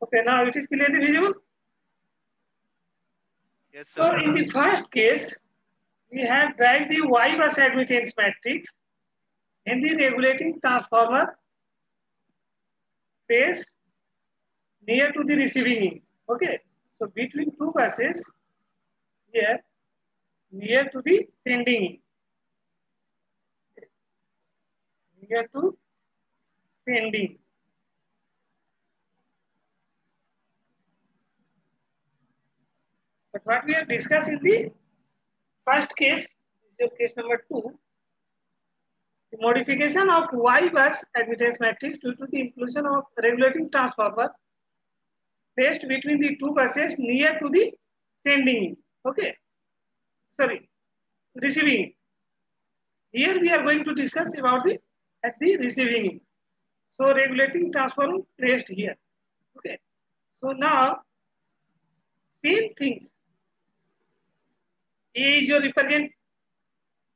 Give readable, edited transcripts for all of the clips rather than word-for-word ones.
Okay, now it is clearly visible. Yes, sir. So in the first case, we have derived the Y bus admittance matrix in the regulating transformer phase near to the receiving end. Okay, so between two buses here near to the sending end. Near to sending. But what we have discussed in the first case, this is your case number 2, the modification of Y bus admittance matrix due to the inclusion of regulating transformer placed between the two buses near to the sending end. Okay, sorry, receiving end. Here we are going to discuss about the at the receiving end. So regulating transformer placed here. Okay, so now same things. A is your represent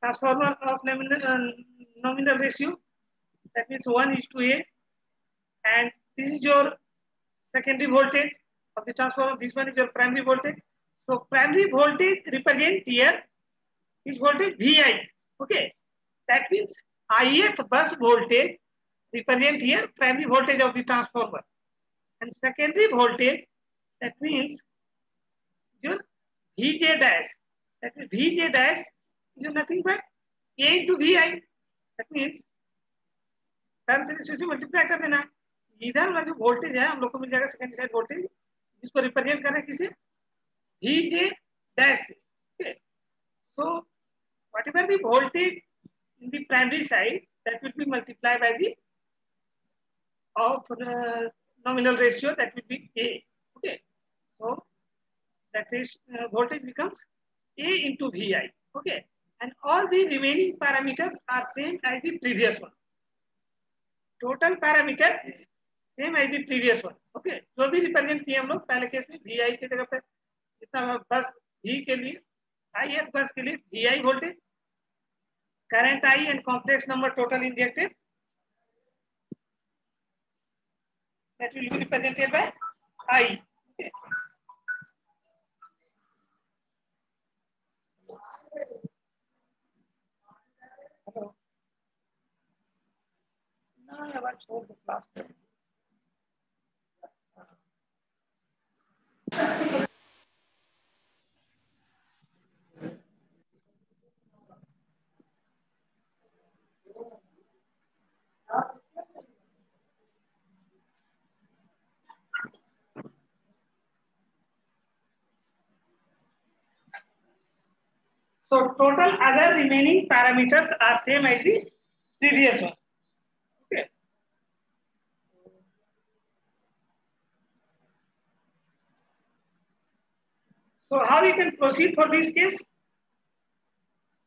transformer of nominal ratio. That means 1 is to A. And this is your secondary voltage of the transformer. This one is your primary voltage. So primary voltage represent here is voltage VI. Okay. That means ith bus voltage represent here primary voltage of the transformer. And secondary voltage, that means your Vj dash. That means Vj dash is nothing but A into Vi. That means term से multiply कर देना. इधर वाला जो voltage है हम लोग को मिल जाएगा सेकेंडरी साइड वोल्टेज, जिसको रिप्रेजेंट कर रहे हैं किसे, Vj dash. Okay. So whatever the voltage in the primary side, that will be multiplied by the of nominal ratio, that will be A. Okay. So that is voltage becomes A into Vi. Okay. And all the remaining parameters are same as the previous one. Total parameter same as the previous one. Okay. जो भी represent किए हम लोग पहले case में Vi की जगह पे जितना बस G के लिए ith बस के लिए Vi voltage, current I and complex number total injected, that will be represented by I. Okay. Hello. No, I haven't showed the class. So total other remaining parameters are same as the previous one. Okay. So how we can proceed for this case?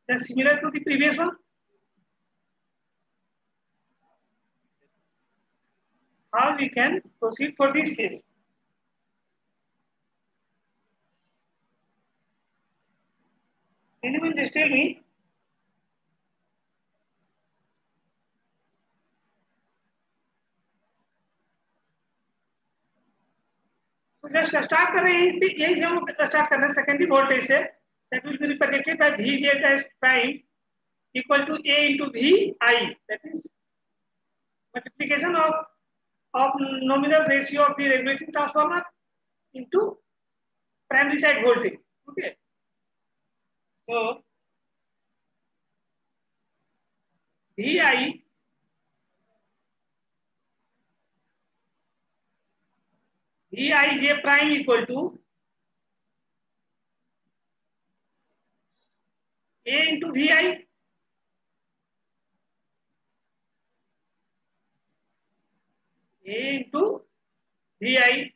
Just similar to the previous one. How we can proceed for this case? Anyone just tell me? तो just start कर रहे हैं यही से हम लोग start कर रहे हैं सेकेंडरी वोल्टेज से, that will be represented by Vj dash prime equal to A into Vi. That is multiplication of nominal ratio of the regulating transformer into primary side voltage. Okay. So Vi Vij prime equal to A into Vi. A into Vi.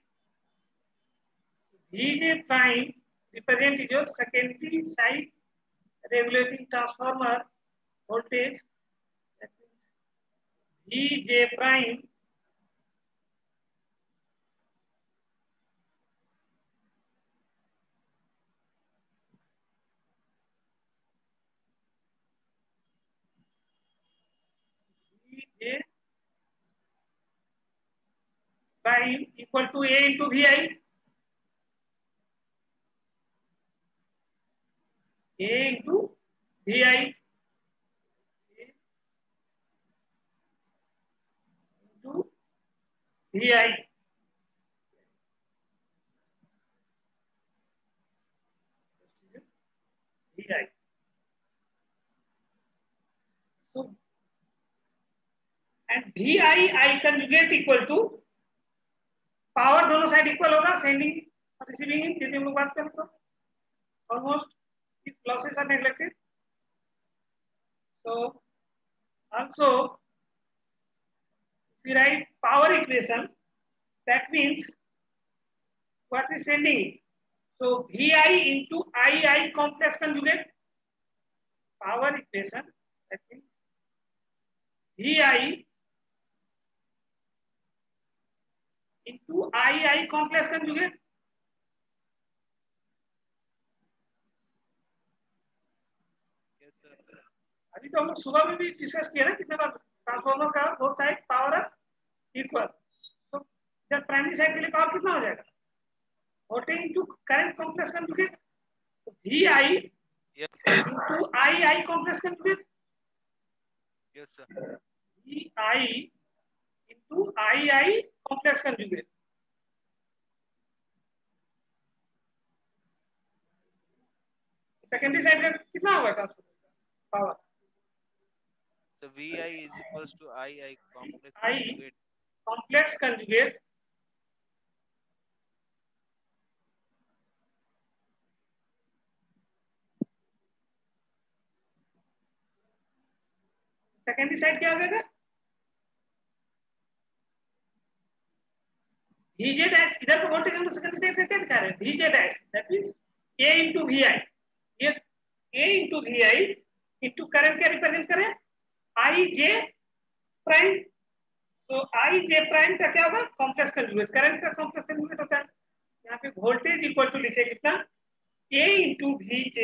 Vj prime represent your secondary side regulating transformer voltage. That means Vj prime Vj prime equal to A into VI. A into VI into VI. VI. So, and VI I conjugate equal to power दोनों side equal होगा, sending और receiving, यदि हम लोग बात करें तो almost if losses are neglected. So also if we write power equation, that means what is sending? So VI into II complex conjugate power equation, that means VI into II complex conjugate. Yes sir. अभी तो हम लोग सुबह में भी discuss किया ना कितने बार, ट्रांसफार्मर का बोथ साइड पावर इक्वल, तो जब प्राइमरी साइड के लिए पावर कितना हो जाएगा, voltage into current complex conjugate, तो VI Yes sir. into II complex conjugate. Yes sir. VI into II complex conjugate. Secondary side का कितना होगा transfer power? So VI is equals to II complex I conjugate. complex conjugate secondary side क्या हो जाएगा? VZ dash, इधर का voltage हम लोग सेकेंडरी साइड का क्या दिखा रहे हैं? VZ dash, that means A into VI. ये A into VI into current क्या रिप्रेजेंट करें? IJ prime. तो IJ प्राइम का क्या होगा? Complex conjugate. करंट का कॉम्प्लेक्स कंजुगेट होता है. यहाँ पे वोल्टेज इक्वल टू लिखे कितना? A into VJ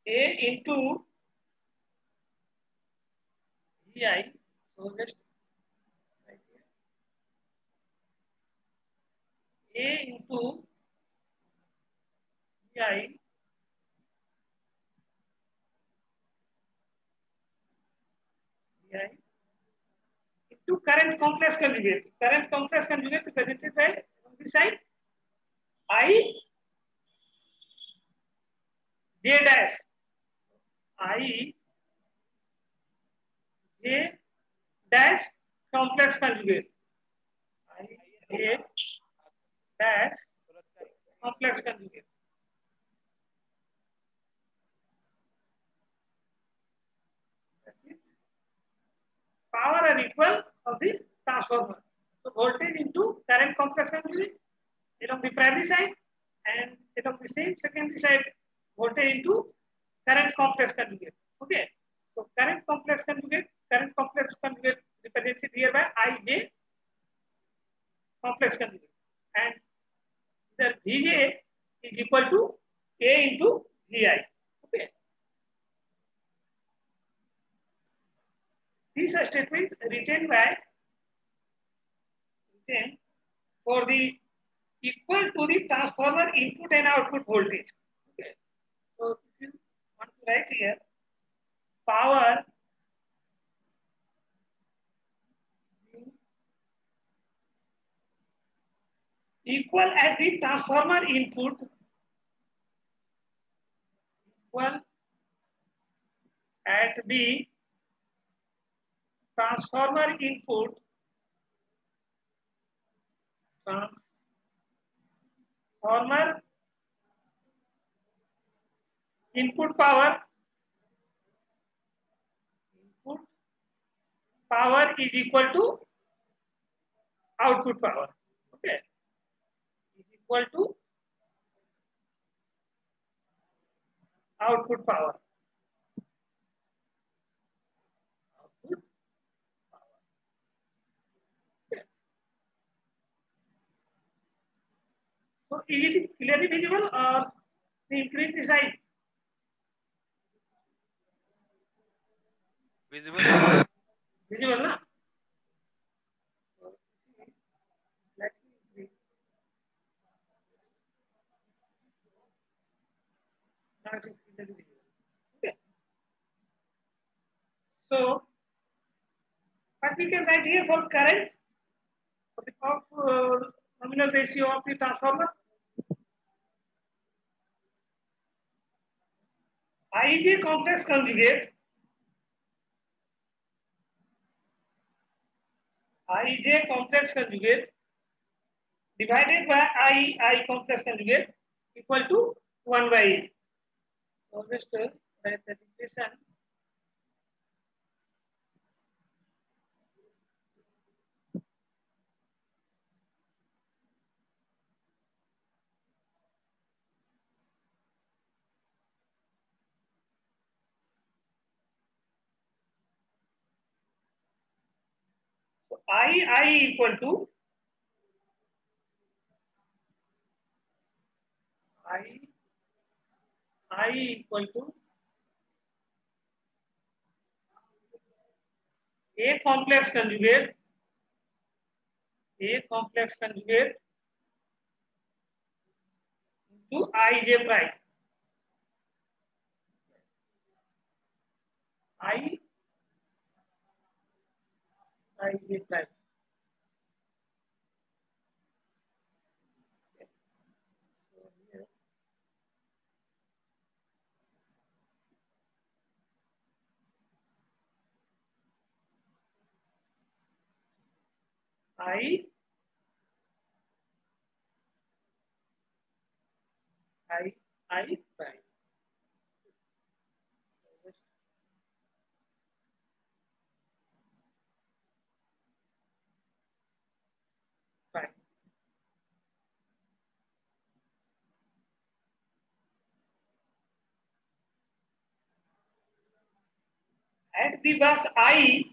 A into VI. So just right here. A into VI into current complex conjugate. Current complex conjugate represented by on this side I J dash. I J dash complex conjugate. I J dash complex conjugate. That means power are equal of the transformer. So voltage into current complex conjugate along the primary side, and along the same secondary side voltage into current complex conjugate. Okay. So current complex conjugate represented here by IJ complex conjugate, and the VJ is equal to A into VI. Okay. This statement written for the equal to the transformer input and output voltage. Okay. So if you want to write here, power equal at the transformer input, equal at the transformer input, transformer input power is equal to output power. Okay, is equal to output power. Output power. Okay. So is it clearly visible, or increase the size? Visible sir. Visible ना? Okay. So what we can write here for current of nominal ratio of the transformer. Ij complex conjugate divided by I complex conjugate equal to 1 by A. So just write that equation. So I equal to I equal to A complex conjugate into Ij prime. Ij prime. So here I prime. Prime. At the bus I,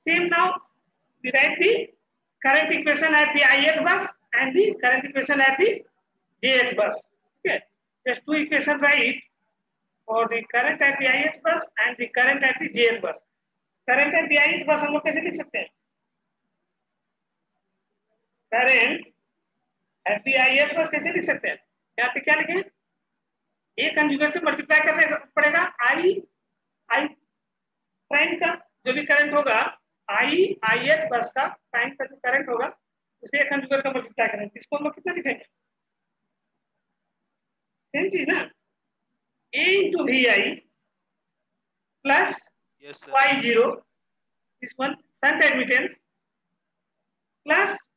same now we write the current equation at the ith bus and the current equation at the jth bus. Okay, just two equations write for the current at the ith bus and the current at the jth bus. Current at the ith bus हम लोग कैसे लिख सकते हैं? Current at the ith bus कैसे लिख सकते हैं? यहाँ पे क्या लिखे? ए कंजुगेट से मल्टीप्लाई करने पड़ेगा आई प्राइम का जो भी करंट होगा ith बस का प्राइम का जो करंट होगा उसे कंजुगेट का मल्टीप्लाई करेंगे। इसको हम लोग कितना लिखेंगे? सेम चीज ना, A into VI plus Y0, this one shunt admittance, plus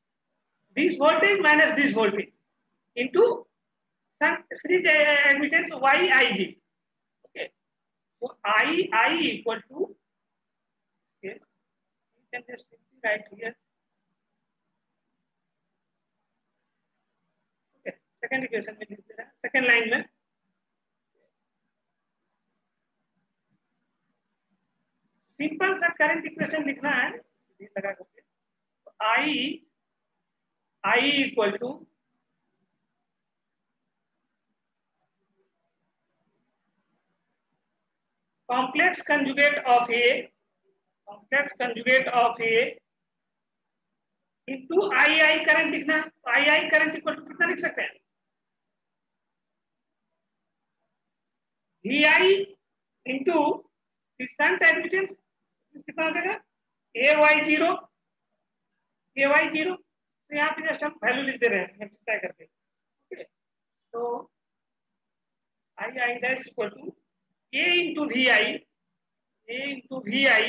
this voltage minus this voltage into shunt series admittance YIG. Okay, so I equal to, yes, you can just write here. Okay, second equation में लिख दे रहा है, second line में simple सा current equation लिखना है, ये लगा करके I equal to complex conjugate of A into I current लिखना है। तो I करंट इक्वल टू कितना लिख सकते हैं? VI into the shunt admittance कितना हो जाएगा? AY0 तो यहाँ पे जस्ट हम वैल्यू लिख दे रहे हैं मल्टीप्लाई करके। ओके, तो I dash equal to A into VI into VI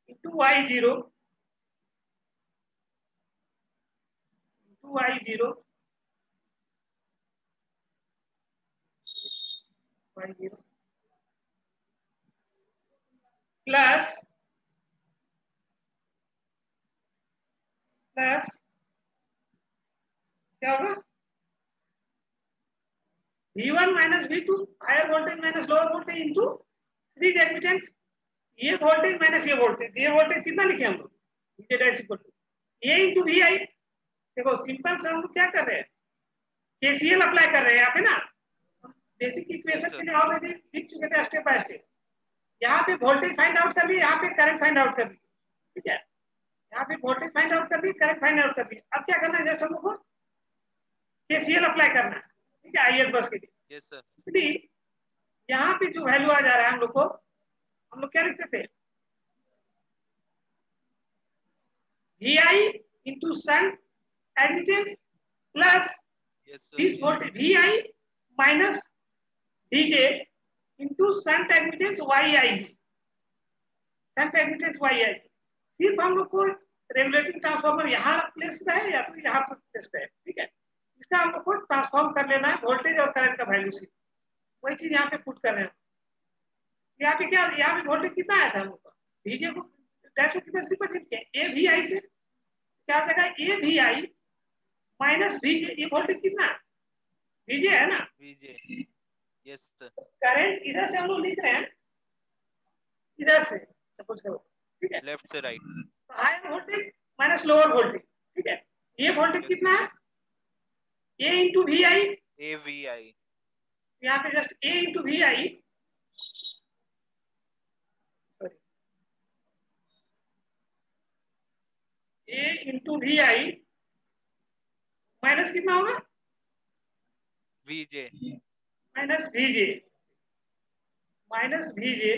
into Y0 plus क्या होगा? V1 minus V2 higher voltage minus lower voltage into series admittance. ये वोल्टेज कितना लिखे हम लोग? V dash equal to A into VI देखो simple से हम लोग क्या कर रहे हैं, केसीएल अप्लाई कर रहे हैं यहाँ पे ना, बेसिक यस इक्वेशन सर। के लिए ऑलरेडी लिख चुके थे स्टेप बाय स्टेप। यहाँ पे वोल्टेज फाइंड आउट कर लिए, यहाँ पे करंट फाइंड आउट कर लिए, ठीक है, यहाँ पे वोल्टेज फाइंड आउट कर लिए, करंट फाइंड आउट कर लिए। अब क्या करना है, जस्ट हम लोग को केसीएल अप्लाई करना है, ठीक है, आईएस बस के लिए। Yes sir. यहाँ पे जो वैल्यू आ जा रहा है हम लोग को, हम लोग क्या लिखते थे, V I into shunt admittance plus yes sir. This voltage V I minus DJ into shunt admittance Y I G, shunt admittance Y I. सिर्फ हम लोग को रेगुलेटिंग ट्रांसफार्मर यहाँ प्लेस रहे या फिर यहाँ पर प्लेस रहे, ठीक है, इसका हम लोग को ट्रांसफॉर्म कर लेना है वोल्टेज और करंट का वैल्यू से, वही चीज यहाँ पे पुट कर रहे हैं। यहाँ पे क्या, यहाँ पे वोल्टेज कितना आया था हम लोग का, डीजे को डैश को कितना से रिप्रेजेंट किया, ए वी आई से, क्या हो जाएगा, ए वी आई माइनस वीजे, ये वोल्टेज कितना है, वीजे है ना, वीजे। Yes sir. करंट इधर से हम लोग लिख रहे हैं, इधर से सपोज करो, ठीक है, लेफ्ट से राइट। तो higher voltage minus lower voltage, ठीक है, ये वोल्टेज कितना है, A into V I, A V I. यहाँ पे just A into V I, sorry, A into V I minus कितना होगा, V J. Minus V J, minus V J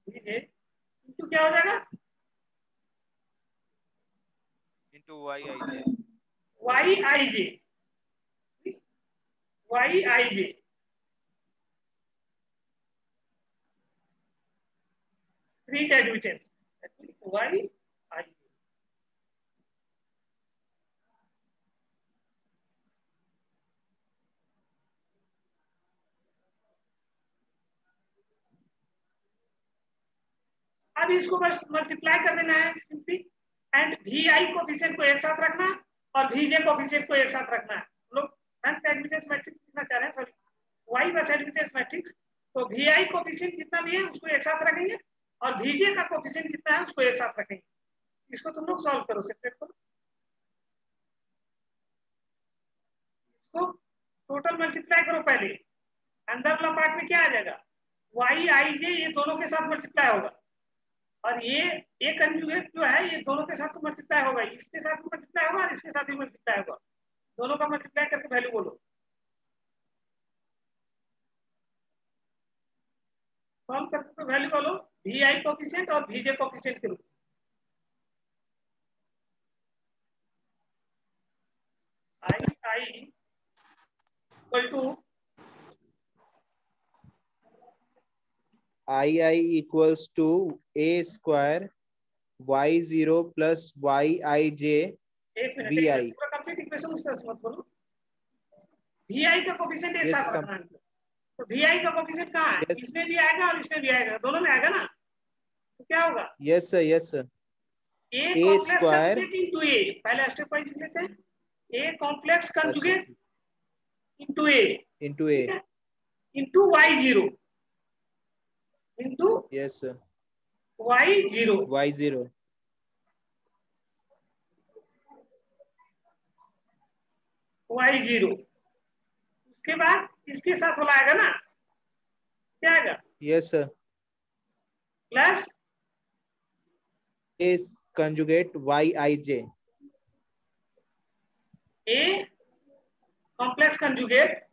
V J into क्या हो जाएगा, into Y I J. Y I J, Y I J, series admittance, that means Y I J. अब इसको बस multiply कर देना है simply, and V I coefficient को एक साथ रखना और वीजे कोफिशिएंट को एक साथ रखना है। लोग शंट एडमिटेंस मैट्रिक्स लिखना चाह रहे हैं, सॉरी, वाई बस एडमिटेंस मैट्रिक्स, तो वी आई कोफिशिएंट जितना भी है उसको एक साथ रखेंगे और वीजे का कोफिशिएंट जितना है उसको एक साथ रखेंगे। इसको तुम लोग सॉल्व करो, सेपरेट करो, इसको टोटल मल्टीप्लाई करो पहले, अंदर वाला पार्ट में क्या आ जाएगा, वाई आई जे, ये दोनों के साथ मल्टीप्लाई होगा, और ये कंजुगेट जो है ये दोनों के साथ तो मल्टीप्लाई होगा, इसके साथ भी मल्टीप्लाई होगा और इसके साथ भी मल्टीप्लाई होगा, दोनों का मल्टीप्लाई करके वैल्यू बोलो, सॉल्व करके तो वैल्यू बोलो, वी आई कोफिशिएंट और वीजे कोफिशिएंट के रूप में, I equal to I equals to A square Y zero plus Y I J एक मिनट, वी आई। पूरा कंप्लीट इक्वेशन उस तरह से मत बोलो, वी आई का कोफिशिएंट एक यस साथ रखना है, तो वी आई का कोफिशिएंट कहाँ है, यस इसमें भी आएगा और इसमें भी आएगा, दोनों में आएगा ना, तो क्या होगा, yes sir yes sir. A A complex square conjugate into A, पहले स्टेप वाइज लेते हैं, ए कॉम्प्लेक्स अच्छा conjugate into A, into A. ठीक है, into Y zero, into yes sir Y zero, Y zero. Y zero, उसके बाद इसके साथ वाला आएगा ना, क्या आएगा, yes sir plus A conjugate Y I J. A complex conjugate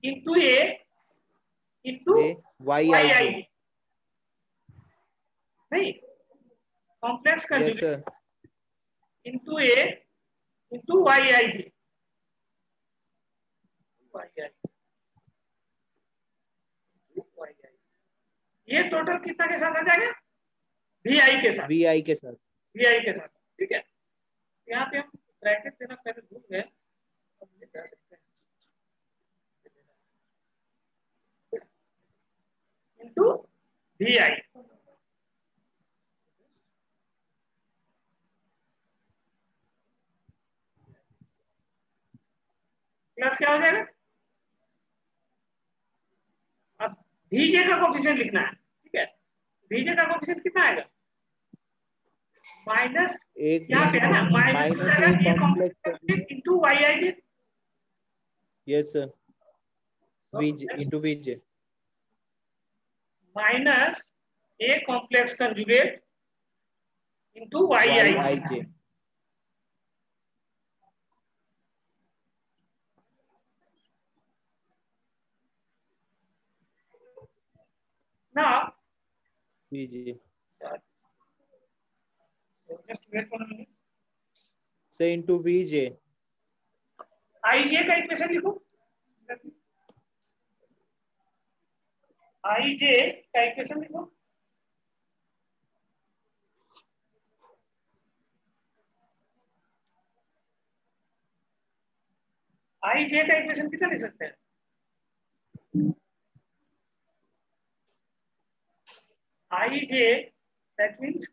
into A into A Y Y I I, J. नहीं, complex yes conjugate sir into A into Y I J, Y I, Y I, ये total कितना के साथ आ जाएगा, we आई के साथ, we आई के साथ। वी आई के साथ, ठीक है, यहाँ पे हम ब्रैकेट देना पहले भूल गए, अब ये क्या लिखते हैं, इनटू वी आई, प्लस क्या हो जाएगा, अब वीजे का कोफिशिएंट लिखना है, ठीक है, VJ का कोएफिशिएंट कितना आएगा? माइनस एक यहाँ पे है ना, माइनस हो माइनस जाएगा ए A complex complex into YIJ। Yes sir, VJ into VJ minus A complex conjugate into YIJ। YIJ. Now VJ. just wait for a minute. Say into VJ. IJ का equation लिखो। IJ का equation लिखो। IJ का equation कितना लिख सकते हैं? IJ that means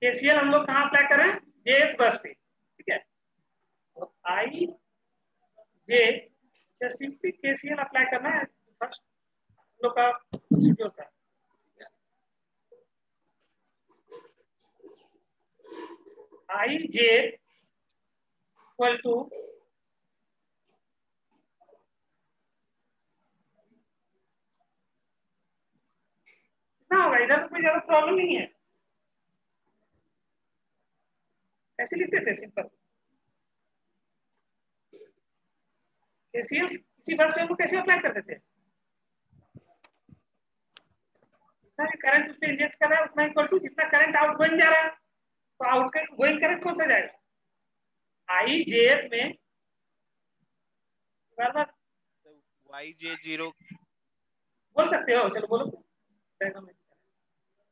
KCL हम लोग कहाँ अप्लाई कर रहे हैं? Jth बस पे, ठीक है। तो IJ या सिंपली KCL अप्लाई करना है फर्स्ट हम लोग का प्रोसीजर था। IJ इक्वल टू कितना होगा? इधर तो कोई ज्यादा प्रॉब्लम नहीं है, ऐसे लिखते थे सिंपल। KCL किसी बस पे हम लोग कैसे अप्लाई करते थे? जितना भी करंट उसमें इंजेक्ट कर रहा है उतना इक्वल टू जितना करंट आउट गोइंग जा रहा है, तो आउट गोइंग करंट कौन सा जाएगा? IJS में बार बार YJ0 बोल सकते हो, चलो बोलो।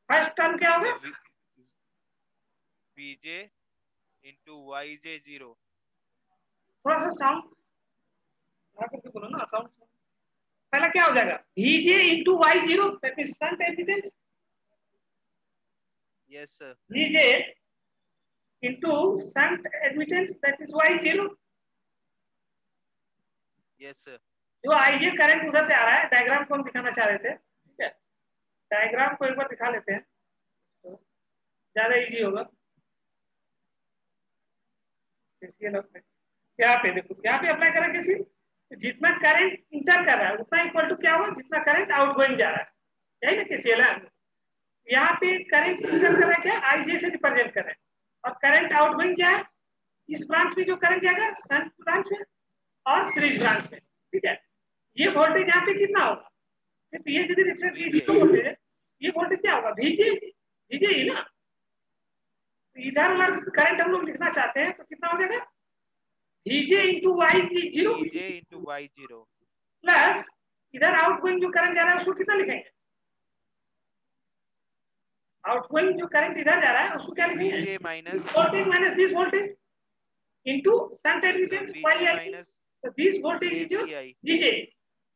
फर्स्ट टर्म क्या होगा? VJ into YJ0. थोड़ा सा साउंड लगा करके बोलो ना, साउंड। पहला क्या हो जाएगा? VJ into Y0 that means shunt admittance. Yes sir. VJ into shunt admittance that means Y0। Yes sir. जो IJ करंट उधर से आ रहा है, डायग्राम को हम दिखाना चाह रहे थे, ठीक है। डायग्राम को एक बार दिखा लेते हैं तो ज्यादा इजी होगा। यहाँ पे देखो, यहाँ पे अप्लाई करें किसी, जितना करंट इंटर कर रहा है उतना इक्वल टू क्या होगा? जितना करंट आउट गोइंग जा रहा है, यही ना KCL है। यहाँ पे करंट इंटर कर रहा है क्या? IJ से रिप्रेजेंट कर रहे हैं, और करंट आउट गोइंग क्या है? इस ब्रांच में जो करंट जाएगा शंट ब्रांच में और सीरीज ब्रांच में, ठीक है। ये वोल्टेज यहाँ पे कितना होगा? सिर्फ ये यदि रेफरेंस की जीरो वोल्टेज है, ये वोल्टेज क्या होगा? VJ ही ना। इधर वाला करंट हम लोग लिखना चाहते हैं तो कितना हो जाएगा? VJ into Y0 VJ into Y0 plus इधर आउटगोइंग जो करंट जा रहा है उसको कितना लिखेंगे? आउटगोइंग जो करंट इधर जा रहा है उसको क्या लिखेंगे? VJ minus voltage minus this voltage into shunt yes sir, admittance VJ YI। minus So this voltage is your AVI. VJ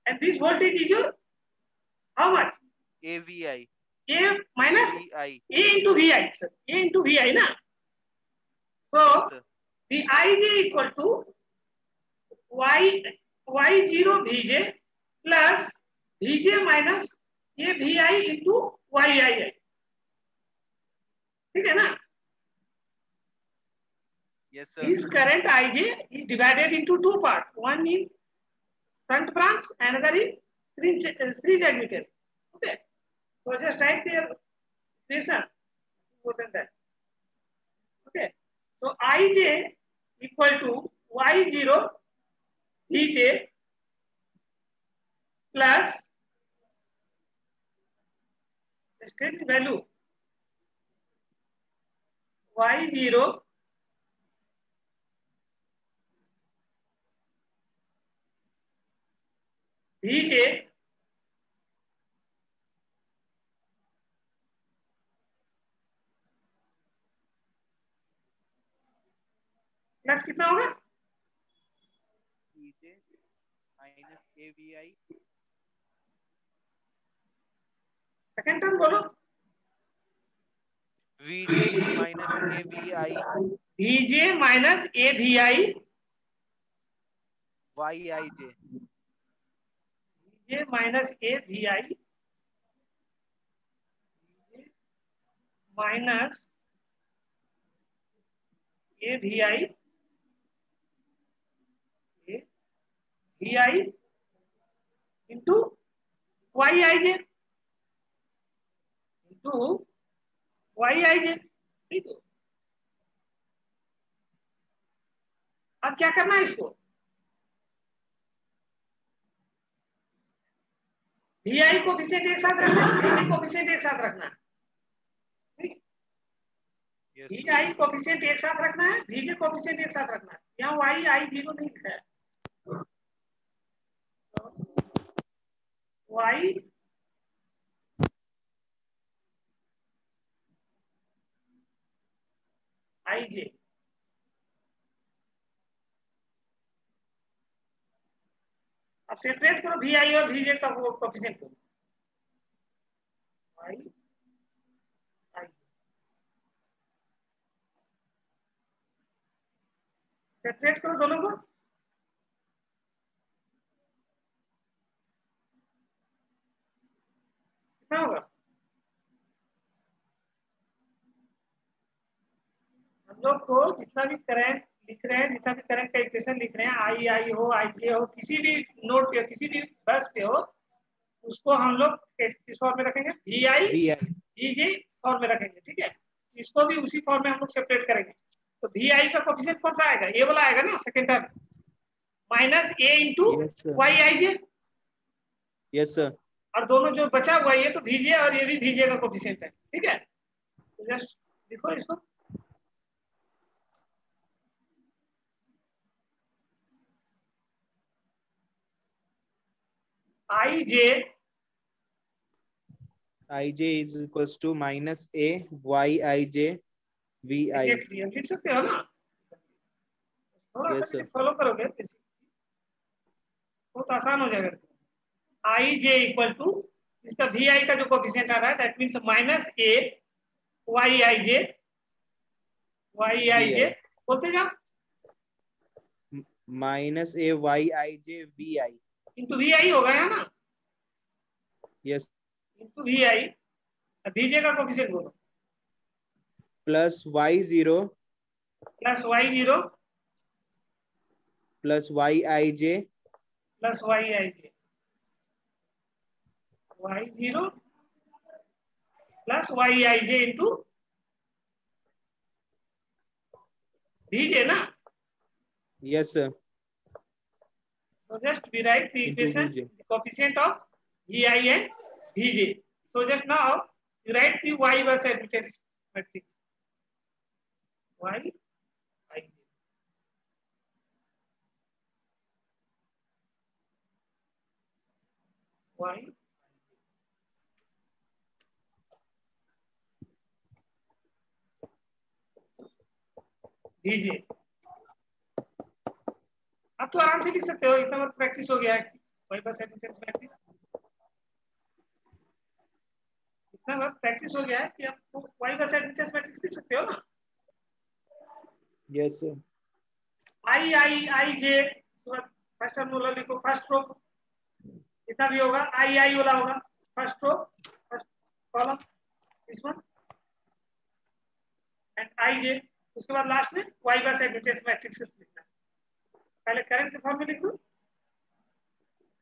and this voltage is your how much? AVI. A minus AVI. A into VI. Sir. A into VI na. So Yes sir. the IJ equal to Y0 VJ plus VJ minus A VI into YI. ठीक है ना? Yes sir. This current IJ is divided into two parts. One in shunt branch, another in series admittance. Okay. So just write the equation more than that. Okay. So IJ equal to Y0 VJ plus the state value Y0 VJ plus कितना होगा? VJ minus AVI. Second term बोलो। VJ minus AVI. VJ minus AVI YIJ. VJ minus AVI minus A V I into Y I J into Y I J. नहीं तो अब क्या करना है इसको, वी आई कोफिशिएंट एक साथ रखना है, वी कोफिशिएंट एक साथ रखना है, Yes, V sir. I coefficient एक साथ रखना है, वी जे कोफिशिएंट एक साथ रखना है। यहाँ वाई आई जीरो नहीं लिखा है, वाई आई जे अब सेपरेट करो वी आई और वी जे का वो कोफिशिएंट को, वाई आई सेपरेट करो दोनों को, कितना होगा, हम लोग को जितना भी करंट लिख रहे हैं, जितना भी करंट का इक्वेशन लिख रहे हैं, आई आई हो, आई जे हो, किसी भी नोड पे, किसी भी बस पे हो, उसको हम लोग किस फॉर्म में रखेंगे, V I V I V J form में रखेंगे। ठीक है, इसको भी उसी फॉर्म में हम लोग सेपरेट करेंगे। तो वी आई का कोफिशिएंट कौन सा आएगा, ये वाला आएगा ना, second term minus A into yes sir, Y I J, yes sir, और दोनों जो बचा हुआ है ये तो भीजे और ये भी भीजे का कोफिशिएंट है। ठीक है, तो जस्ट लिखो इसको, I J I J is equals to minus A Y I J V I. Exactly हम लिख सकते हो ना, थोड़ा सा यस भी सर, फॉलो करोगे बहुत आसान हो जाएगा। आई जे इक्वल टू इसका वी आई का जो कोफिशिएंट आ रहा है that means minus A Y I J, Y I V J I बोलते जाओ, minus A Y I J V I. Into V I होगा है ना, yes, into V I, V J का कोफिशिएंट बोलो, plus Y zero plus Y zero plus Y I J plus Y I J, Y zero plus Y I J into V J ना। Yes sir, So just we write the into V equation, J. the coefficient of Vi and Vj. So just now you write the Y bus admittance matrix. Y I J. Y Vj. अब तो आराम से लिख सकते हो, इतना बार practice हो गया है Y bus admittance matrix, इतना बार प्रैक्टिस हो गया है कि आप Y bus admittance matrix लिख सकते हो ना। Yes sir, I J first term वाला लिखो, फर्स्ट रो जितना भी होगा I वाला होगा, first row first column this one and I J, उसके बाद लास्ट में Y बस एडमिटेंस मैट्रिक्स लिखना है। पहले करंट के फॉर्म में लिख दो,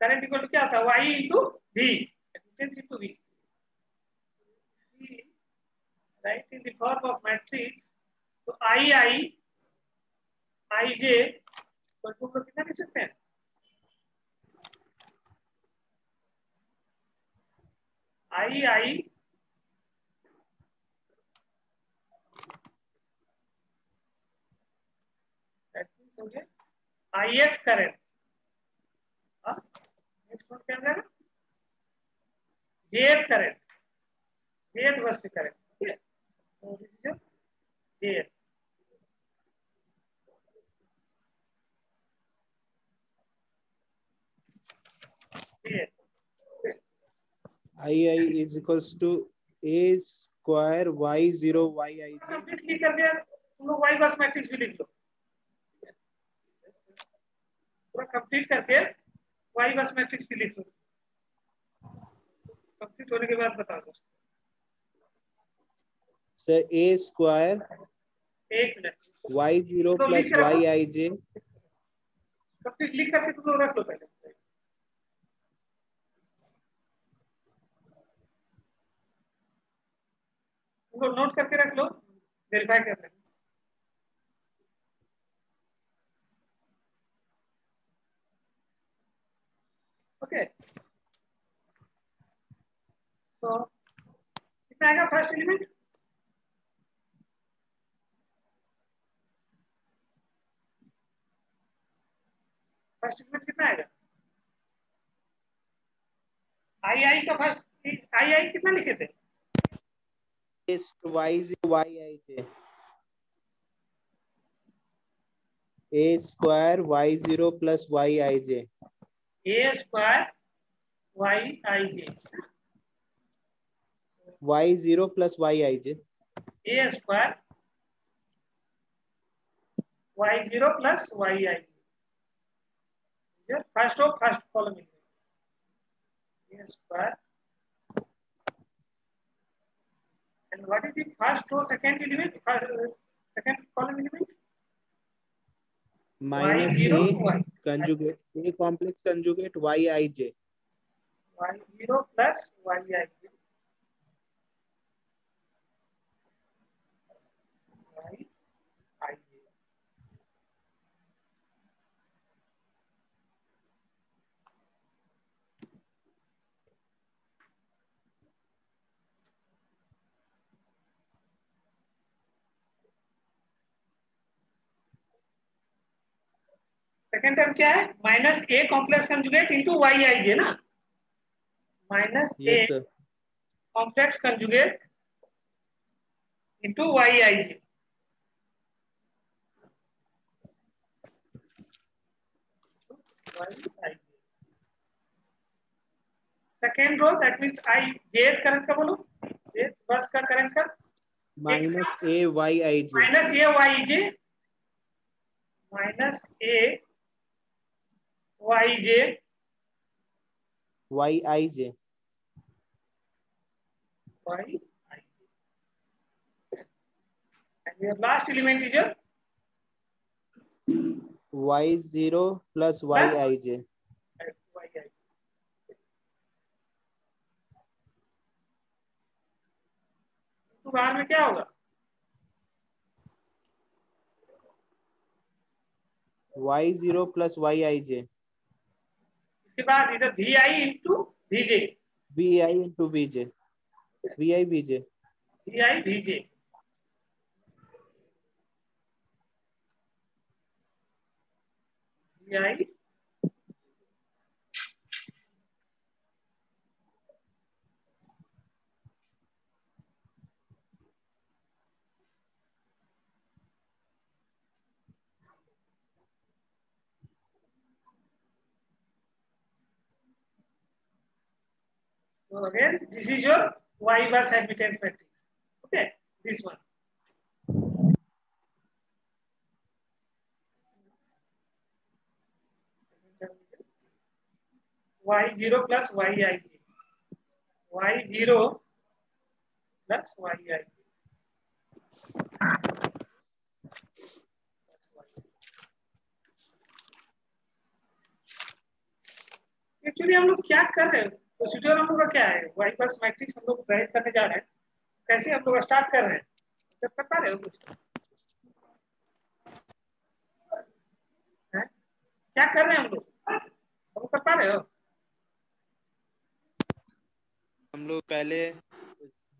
करंट इक्वल टू क्या था, Y into V, admittance into V, right in the form of matrix. तो I J तो तुम लोग कितना लिख सकते हैं, I दैट मींस हो गया ith करंट, नेक्स्ट वन क्या जाएगा, jth करंट, jth बस पे करंट। ठीक है, तो this is jth, I I is equals to A square Y zero Y I J. Complete करके तुम लोग Y बस मैट्रिक्स भी लिख लो, पूरा कंप्लीट करके Y बस मैट्रिक्स भी लिख लो, कंप्लीट होने के बाद बता दो। सर ए स्क्वायर एक मिनट y0 तो लिख प्लस के रखो, वाई आई जे। सब कुछ लिख करके तुम लोग रख लो पहले, तुम लोग नोट करके रख लो, वेरीफाई कर लेना। ओके, तो कितना आएगा फर्स्ट एलिमेंट? फर्स्ट एलिमेंट कितना आएगा? आई का फर्स्ट आई कितना लिखे थे? y0 Y I J, A square y0 plus Y I J. A square Y I J, y0 plus Y I J, A square y0 plus Y I J, first row first column में ए square, and what is the first row second element, second column element? Minus y0 A y conjugate A complex conjugate Y I J, y0 plus y I j, y I j। Second term क्या है? Minus A complex conjugate into Y I J ना, minus A yes sir, complex conjugate into Y I J, second row that means I jth current का बोलो, jth bus का current का minus A Y I J, minus A Y J, minus A Y J, Y I J, Y I J, and your last element is your y0 plus Y plus I J. Y I. तो बाहर में क्या होगा? y0 plus Y I जे, इसके बाद इधर V I into V J, V I into V J, V I V J, V I V J, V I so again this is your y bus admittance matrix. Okay, this one. y0 plus yi j, y0 plus yi j, actually हम लोग क्या कर रहे हैं? Procedure हम लोग का क्या है? वाई बस मैट्रिक्स हम लोग ड्राइव करने जा रहे हैं, कैसे हम लोग स्टार्ट कर रहे हैं? जब कर पा रहे हो कुछ है? क्या कर रहे हैं हम लोग? हम कर पा रहे हो? हम लोग पहले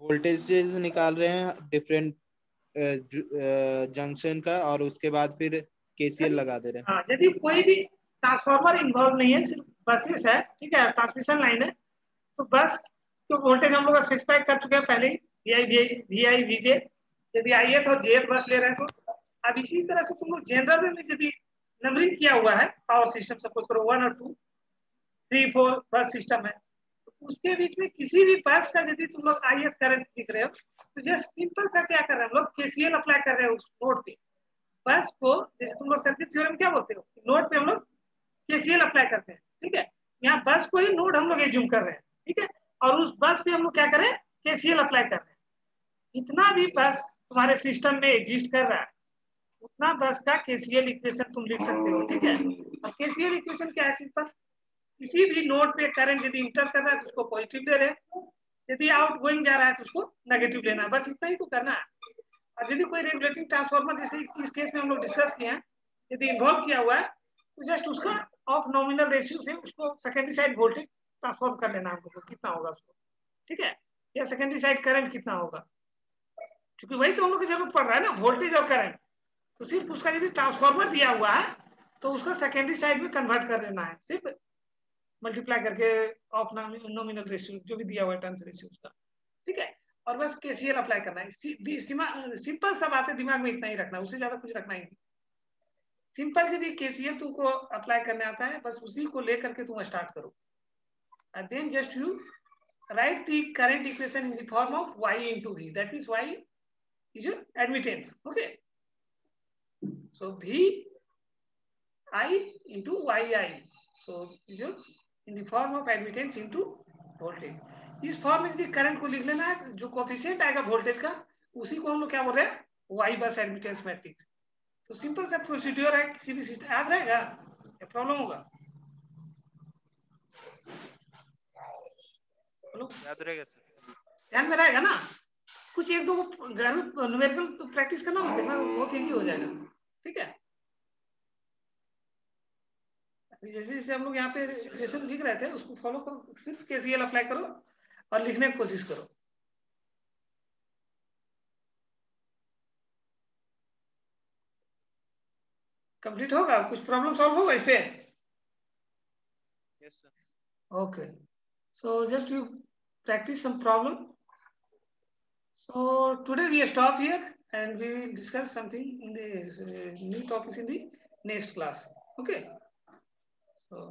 वोल्टेजेस निकाल रहे हैं डिफरेंट जंक्शन का, और उसके बाद फिर केसीएल लगा दे रहे हैं। हाँ, यदि कोई भी ट्रांसफार्मर इन्वॉल्व नहीं है, सिर्फ बसेस है, ठीक है, ट्रांसमिशन लाइन है, तो बस तो वोल्टेज हम लोग स्पेसिफाई कर चुके हैं पहले ही, वी आई वी जे, यदि आई एथ और जे बस ले रहे हैं तो अब इसी तरह से तुम लोग जनरल में यदि नंबरिंग किया हुआ है पावर सिस्टम, सपोज करो 1 और 2 3 4 बस सिस्टम है, तो उसके बीच में किसी भी बस का यदि तुम लोग आई एथ करंट लिख रहे हो तो जस्ट सिंपल सा क्या कर रहे हैं हम लोग, केसीएल अप्लाई कर रहे हैं उस नोड पे, बस को, जैसे तुम लोग सर्किट थ्योरम क्या बोलते हो, नोड पे हम लोग केसीएल अप्लाई करते हैं, ठीक है, यहाँ बस को ही नोड हम लोग एज्यूम कर रहे हैं, ठीक है, और उस बस पे हम लोग क्या करें, केसीएल अप्लाई कर रहे हैं, जितना भी बस तुम्हारे सिस्टम में एग्जिस्ट कर रहा है उतना बस का केसीएल इक्वेशन तुम लिख सकते हो, ठीक है। और केसीएल इक्वेशन क्या है? सिंपल, किसी भी नोड पे करंट यदि इंटर कर रहा है तो उसको पॉजिटिव ले रहे, यदि आउट गोइंग जा रहा है तो उसको नेगेटिव लेना है, बस इतना ही तो करना है। और यदि कोई रेगुलेटिंग ट्रांसफार्मर जैसे इस केस में हम लोग डिस्कस किए हैं यदि इन्वॉल्व किया हुआ है तो जस्ट उसका ऑफ नॉमिनल रेशियो से उसको सेकेंडरी साइड वोल्टेज ट्रांसफॉर्म कर लेना हमको, कितना होगा उसको, ठीक है, या सेकेंडरी साइड करंट कितना होगा, क्योंकि वही तो हम लोग की जरूरत पड़ रहा है ना, वोल्टेज और करंट। तो सिर्फ उसका यदि ट्रांसफॉर्मर दिया हुआ है तो उसका सेकेंडरी साइड में कन्वर्ट कर लेना है, सिर्फ मल्टीप्लाई करके ऑफ नॉमिनल रेशियो जो भी दिया हुआ है टर्न्स रेशियो उसका, ठीक है। और बस केसीएल अप्लाई करना है। सिंपल सा बात है, दिमाग में इतना ही रखना है, उससे ज्यादा कुछ रखना ही नहीं। सिंपल यदि केसीएल तुमको अप्लाई करने आता है बस उसी को लेकर के तुम स्टार्ट करो, and then just you write the current equation in the form of y into v, that means y is your admittance, okay. So v I into yi, so is your in the form of admittance into voltage. इस form में यदि current को लिख लेना है, जो coefficient आएगा voltage का उसी को हम लोग क्या बोल रहे हैं, y बस एडमिटेंस मैट्रिक्स। तो सिंपल सा प्रोसीड्योर है, किसी भी सिस्टम याद रहेगा या प्रॉब्लम होगा? याद रहेगा सर, ध्यान में रहेगा ना? कुछ एक दो घर में न्यूमेरिकल तो प्रैक्टिस करना ना, देखना बहुत इजी हो जाएगा, ठीक है। जैसे जैसे हम लोग यहाँ पे इक्वेशन लिख रहे थे उसको फॉलो करो, सिर्फ केसीएल अप्लाई करो और लिखने की कोशिश करो। कंप्लीट होगा? कुछ प्रॉब्लम सॉल्व होगा इस पे? Yes sir. Okay, so just you practice some problem. So today we stop here and we will discuss something in the new topics in the next class. Okay. So